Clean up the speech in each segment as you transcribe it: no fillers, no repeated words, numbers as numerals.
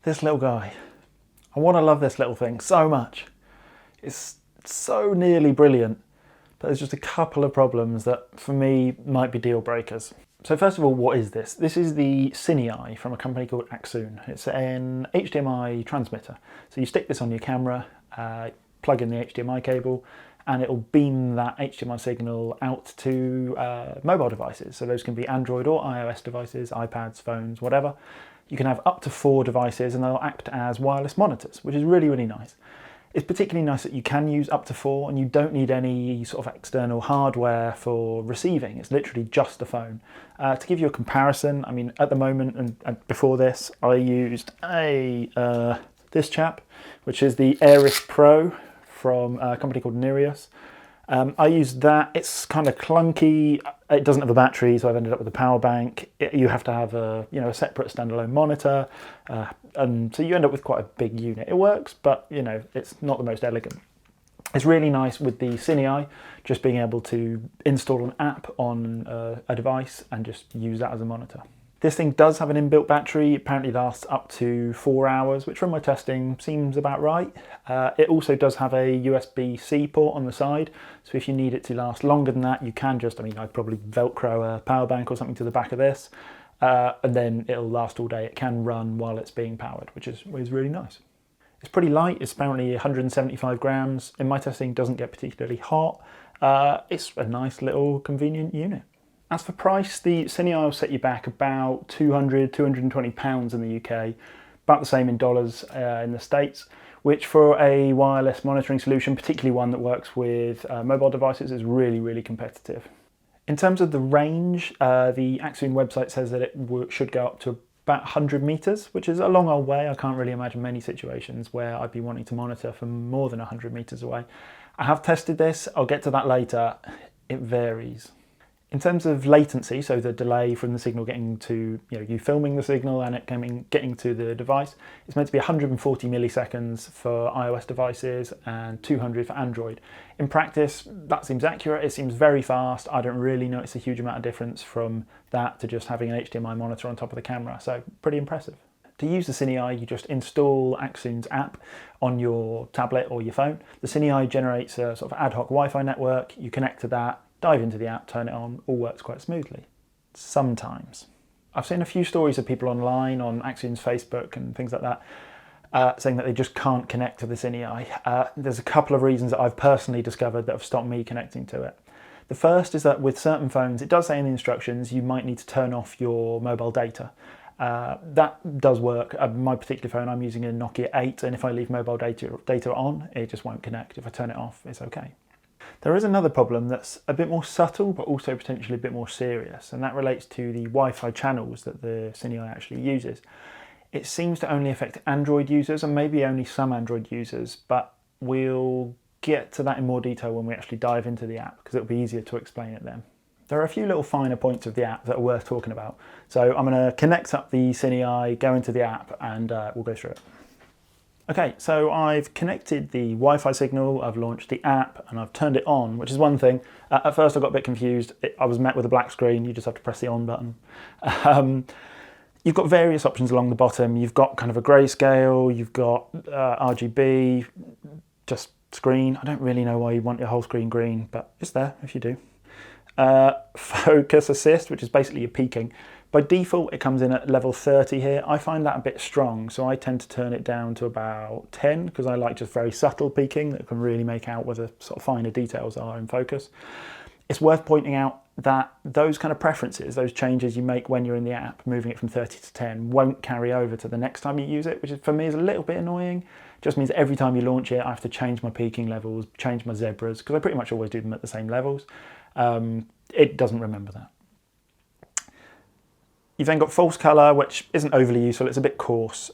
This little guy. I want to love this little thing so much. It's so nearly brilliant, but there's just a couple of problems that for me might be deal breakers. So first of all, what is this? This is the CineEye from a company called Accsoon. It's an HDMI transmitter. So you stick this on your camera, plug in the HDMI cable, and it'll beam that HDMI signal out to mobile devices. So those can be Android or iOS devices, iPads, phones, whatever. You can have up to 4 devices and they'll act as wireless monitors, which is really, really nice. It's particularly nice that you can use up to 4 and you don't need any sort of external hardware for receiving. It's literally just a phone. To give you a comparison, I mean, at the moment and before this, I used this chap, which is the Aeris Pro from a company called Nereus. I used that. It's kind of clunky. It doesn't have a battery, so I've ended up with a power bank. You have to have a separate standalone monitor, and so you end up with quite a big unit. It works, but it's not the most elegant. It's really nice with the CineEye, just being able to install an app on a device and just use that as a monitor. This thing does have an inbuilt battery. It apparently lasts up to 4 hours, which from my testing seems about right. It also does have a USB-C port on the side, so if you need it to last longer than that, you can just, I'd probably Velcro a power bank or something to the back of this, and then it'll last all day. It can run while it's being powered, which is really nice. It's pretty light. It's apparently 175 grams. In my testing, it doesn't get particularly hot. It's a nice little convenient unit. As for price, the CineEye will set you back about £200, £220 in the UK, about the same in dollars in the States, which for a wireless monitoring solution, particularly one that works with mobile devices, is really, really competitive. In terms of the range, the Accsoon website says that it should go up to about 100 meters, which is a long old way. I can't really imagine many situations where I'd be wanting to monitor from more than 100 meters away. I have tested this. I'll get to that later. It varies. In terms of latency, so the delay from the signal getting to, you filming the signal and it getting to the device, it's meant to be 140 milliseconds for iOS devices and 200 for Android. In practice, that seems accurate. It seems very fast. I don't really notice a huge amount of difference from that to just having an HDMI monitor on top of the camera, so pretty impressive. To use the CineEye, you just install Accsoon's app on your tablet or your phone. The CineEye generates a sort of ad hoc Wi-Fi network. You connect to that, dive into the app, turn it on, all works quite smoothly. Sometimes. I've seen a few stories of people online on Accsoon's Facebook and things like that saying that they just can't connect to the CineEye. There's a couple of reasons that I've personally discovered that have stopped me connecting to it. The first is that with certain phones, it does say in the instructions you might need to turn off your mobile data. That does work. My particular phone, I'm using a Nokia 8, and if I leave mobile data on, it just won't connect. If I turn it off, it's okay. There is another problem that's a bit more subtle, but also potentially a bit more serious, and that relates to the Wi-Fi channels that the CineEye actually uses. It seems to only affect Android users, and maybe only some Android users, but we'll get to that in more detail when we actually dive into the app, because it'll be easier to explain it then. There are a few little finer points of the app that are worth talking about. So I'm going to connect up the CineEye, go into the app, and we'll go through it. Okay, so I've connected the Wi-Fi signal, I've launched the app, and I've turned it on, which is one thing. At first I got a bit confused. I was met with a black screen. You just have to press the on button. You've got various options along the bottom. You've got kind of a grayscale, you've got RGB, just screen. I don't really know why you want your whole screen green, but it's there if you do. Focus assist, which is basically your peaking. By default, it comes in at level 30 here. I find that a bit strong, so I tend to turn it down to about 10 because I like just very subtle peaking that can really make out where the sort of finer details are in focus. It's worth pointing out that those kind of preferences, those changes you make when you're in the app, moving it from 30 to 10, won't carry over to the next time you use it, which for me is a little bit annoying. It just means every time you launch it, I have to change my peaking levels, change my zebras, because I pretty much always do them at the same levels. It doesn't remember that. You've then got false colour, which isn't overly useful. It's a bit coarse.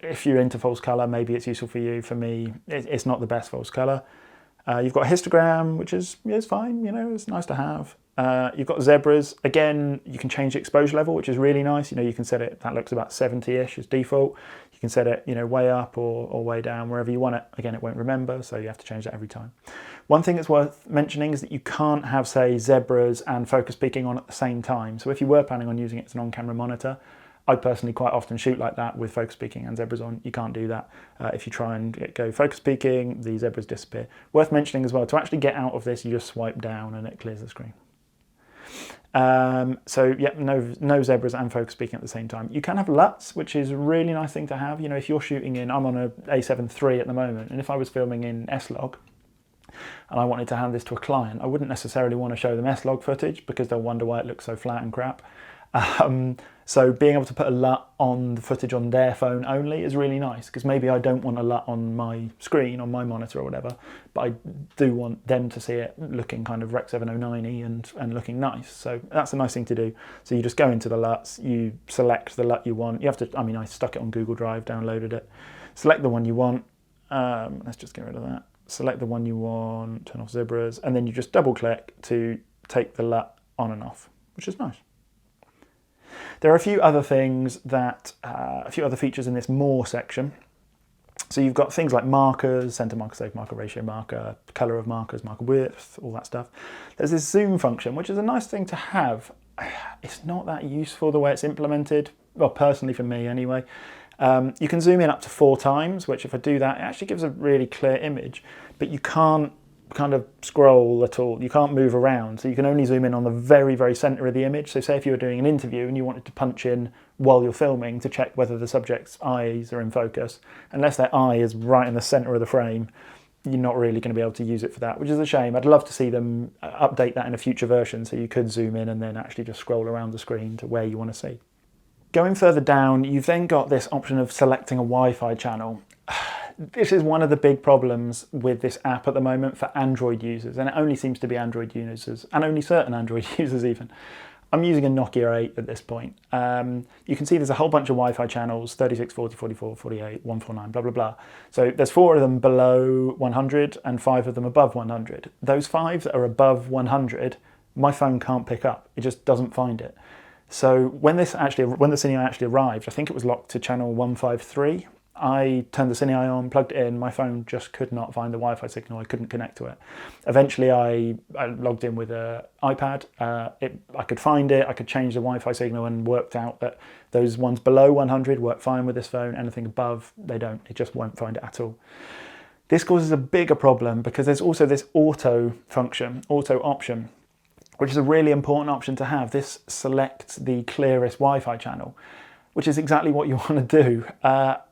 If you're into false colour, maybe it's useful for you. For me, it's not the best false colour. You've got a histogram, which is fine. It's nice to have. You've got zebras. Again, you can change the exposure level, which is really nice. You can set it. That looks about 70-ish as default. You can set it, way up or way down, wherever you want it. Again, it won't remember, so you have to change that every time. One thing that's worth mentioning is that you can't have, say, zebras and focus peaking on at the same time. So if you were planning on using it as an on-camera monitor, I personally quite often shoot like that with focus peaking and zebras on. You can't do that. If you try and go focus peaking, the zebras disappear. Worth mentioning as well, to actually get out of this, you just swipe down and it clears the screen. So yeah, no zebras and focus peaking at the same time. You can have LUTs, which is a really nice thing to have. You know, if you're shooting in, I'm on a A7 III at the moment, and if I was filming in S-Log and I wanted to hand this to a client, I wouldn't necessarily want to show them S-Log footage because they'll wonder why it looks so flat and crap. So being able to put a LUT on the footage on their phone only is really nice, because maybe I don't want a LUT on my screen, on my monitor or whatever, but I do want them to see it looking kind of Rec 709-y and looking nice. So that's a nice thing to do. So you just go into the LUTs, you select the LUT you want. You have to, I mean, I stuck it on Google Drive, downloaded it. Select the one you want. Let's just get rid of that. Select the one you want, turn off zebras, and then you just double click to take the LUT on and off, which is nice. There are a few other things that, a few other features in this more section. So you've got things like markers, center marker, safe marker, ratio marker, color of markers, marker width, all that stuff. There's this zoom function, which is a nice thing to have. It's not that useful the way it's implemented. Well, personally for me anyway. You can zoom in up to 4 times, which if I do that, it actually gives a really clear image, but you can't kind of scroll at all. You can't move around, so you can only zoom in on the very, very center of the image. So say if you were doing an interview and you wanted to punch in while you're filming to check whether the subject's eyes are in focus, unless their eye is right in the center of the frame, you're not really going to be able to use it for that, which is a shame. I'd love to see them update that in a future version so you could zoom in and then actually just scroll around the screen to where you want to see. Going further down, you've then got this option of selecting a Wi-Fi channel. This is one of the big problems with this app at the moment for Android users, and it only seems to be Android users, and only certain Android users even. I'm using a Nokia 8 at this point. You can see there's a whole bunch of Wi-Fi channels, 36, 40, 44, 48, 149, blah, blah, blah. So there's 4 of them below 100 and 5 of them above 100. Those 5 that are above 100, my phone can't pick up. It just doesn't find it. So when the CineEye actually arrived, I think it was locked to channel 153. I turned the CineEye on, plugged it in, my phone just could not find the Wi-Fi signal, I couldn't connect to it. Eventually I logged in with an iPad, I could find it, I could change the Wi-Fi signal and worked out that those ones below 100 work fine with this phone, anything above, they don't, it just won't find it at all. This causes a bigger problem because there's also this auto function, auto option, which is a really important option to have. This selects the clearest Wi-Fi channel, which is exactly what you want to do.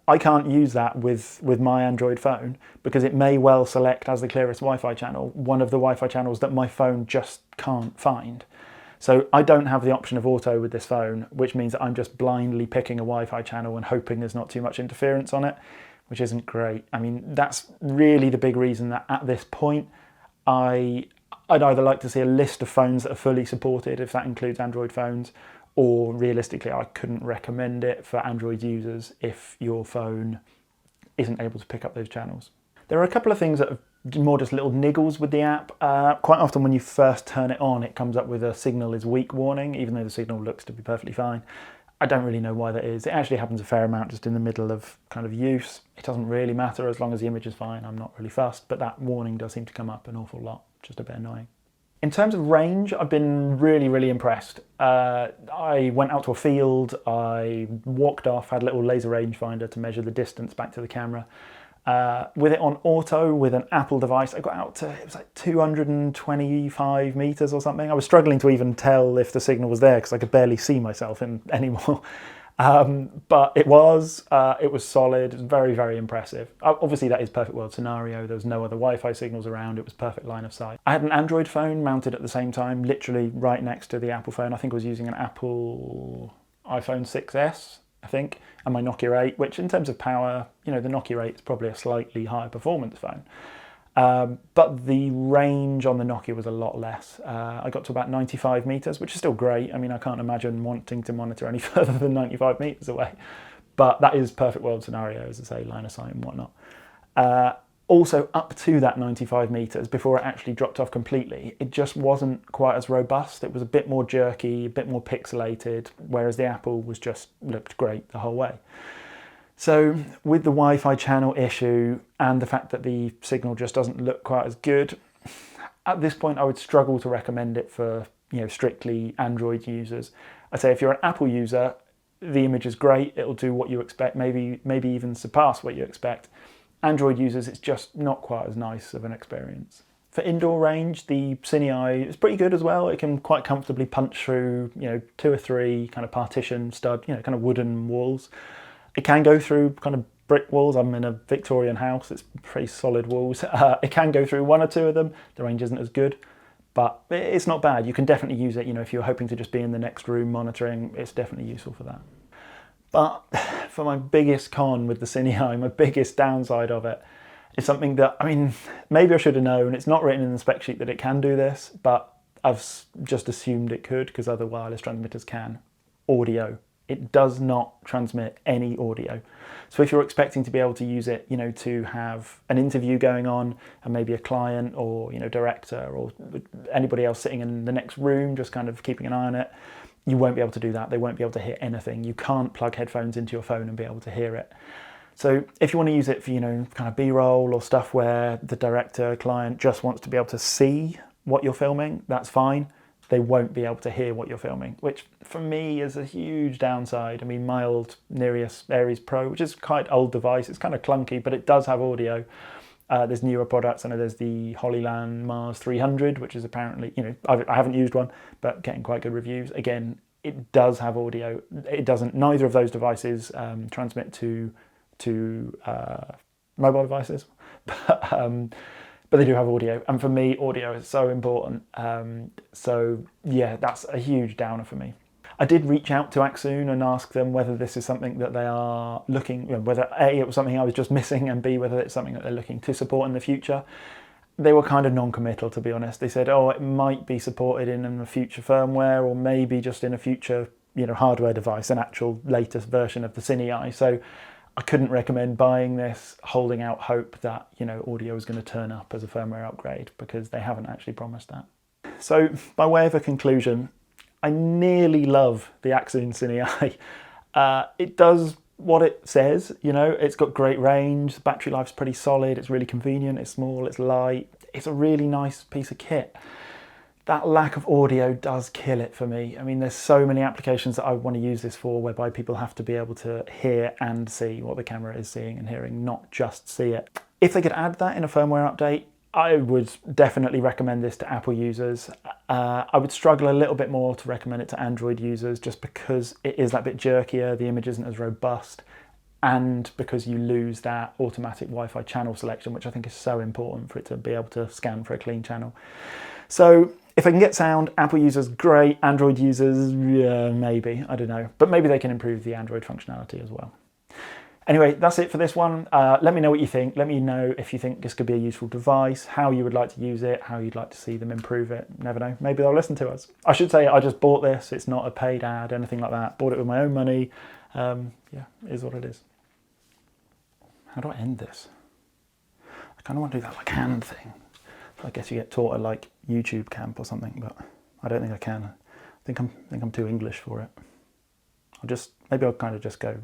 I can't use that with my Android phone because it may well select as the clearest Wi-Fi channel one of the Wi-Fi channels that my phone just can't find. So I don't have the option of auto with this phone, which means that I'm just blindly picking a Wi-Fi channel and hoping there's not too much interference on it, which isn't great. I mean, that's really the big reason that at this point I'd either like to see a list of phones that are fully supported, if that includes Android phones, or realistically, I couldn't recommend it for Android users if your phone isn't able to pick up those channels. There are a couple of things that are more just little niggles with the app. Quite often when you first turn it on, it comes up with a signal is weak warning, even though the signal looks to be perfectly fine. I don't really know why that is. It actually happens a fair amount just in the middle of kind of use. It doesn't really matter as long as the image is fine. I'm not really fussed, but that warning does seem to come up an awful lot, just a bit annoying. In terms of range, I've been really, really impressed. I went out to a field, I walked off, had a little laser rangefinder to measure the distance back to the camera. With it on auto, with an Apple device, I got out to, it was like 225 meters or something. I was struggling to even tell if the signal was there because I could barely see myself anymore. But it was solid, it was very, very impressive. Obviously that is perfect world scenario, there was no other Wi-Fi signals around, it was perfect line of sight. I had an Android phone mounted at the same time, literally right next to the Apple phone. I think I was using an Apple iPhone 6S, I think, and my Nokia 8, which in terms of power, you know, the Nokia 8 is probably a slightly higher performance phone. But the range on the Nokia was a lot less. I got to about 95 meters, which is still great. I mean, I can't imagine wanting to monitor any further than 95 meters away, but that is perfect world scenario, as I say, line of sight and whatnot. Also up to that 95 meters before it actually dropped off completely, it just wasn't quite as robust. It was a bit more jerky, a bit more pixelated, whereas the Apple was just looked great the whole way. So with the Wi-Fi channel issue and the fact that the signal just doesn't look quite as good, at this point I would struggle to recommend it for, you know, strictly Android users. I'd say if you're an Apple user, the image is great, it'll do what you expect, maybe even surpass what you expect. Android users, it's just not quite as nice of an experience. For indoor range, the CineEye is pretty good as well. It can quite comfortably punch through, 2 or 3 kind of partition stud, kind of wooden walls. It can go through kind of brick walls. I'm in a Victorian house, it's pretty solid walls. It can go through 1 or 2 of them. The range isn't as good, but it's not bad. You can definitely use it, if you're hoping to just be in the next room monitoring, it's definitely useful for that. But for my biggest con with the CineEye, my biggest downside of it, is something that, maybe I should have known. It's not written in the spec sheet that it can do this, but I've just assumed it could because other wireless transmitters can. Audio. It does not transmit any audio. So if you're expecting to be able to use it, to have an interview going on and maybe a client or, director or anybody else sitting in the next room, just kind of keeping an eye on it, you won't be able to do that. They won't be able to hear anything. You can't plug headphones into your phone and be able to hear it. So if you want to use it for, kind of B-roll or stuff where the director, client just wants to be able to see what you're filming, that's fine. They won't be able to hear what you're filming, which for me is a huge downside. My old Nereus Aries Pro, which is quite old device, it's kind of clunky, but it does have audio. There's newer products. I know there's the Holyland Mars 300, which is apparently, I haven't used one, but getting quite good reviews. Again, it does have audio. It doesn't, neither of those devices transmit to mobile devices, but they do have audio, and for me audio is so important. So yeah, that's a huge downer for me. I did reach out to Accsoon and ask them whether this is something that they are looking, whether A, it was something I was just missing, and B, whether it's something that they're looking to support in the future. They were kind of non-committal, to be honest. They said, oh, it might be supported in a future firmware, or maybe just in a future hardware device, an actual latest version of the CineEye. So I couldn't recommend buying this, holding out hope that, audio is going to turn up as a firmware upgrade, because they haven't actually promised that. So by way of a conclusion, I nearly love the Accsoon CineEye. It does what it says, it's got great range, the battery life's pretty solid, it's really convenient, it's small, it's light, it's a really nice piece of kit. That lack of audio does kill it for me. There's so many applications that I want to use this for, whereby people have to be able to hear and see what the camera is seeing and hearing, not just see it. If they could add that in a firmware update, I would definitely recommend this to Apple users. I would struggle a little bit more to recommend it to Android users, just because it is that bit jerkier, the image isn't as robust, and because you lose that automatic Wi-Fi channel selection, which I think is so important for it to be able to scan for a clean channel. So if I can get sound, Apple users, great. Android users, yeah, maybe, I don't know. But maybe they can improve the Android functionality as well. Anyway, that's it for this one. Let me know what you think. Let me know if you think this could be a useful device, how you would like to use it, how you'd like to see them improve it. Never know, maybe they'll listen to us. I should say I just bought this. It's not a paid ad, anything like that. Bought it with my own money. Yeah, it is what it is. How do I end this? I kind of want to do that like hand thing. I guess you get taught at YouTube camp or something, but I don't think I can. I think I'm too English for it. Maybe I'll kind of just go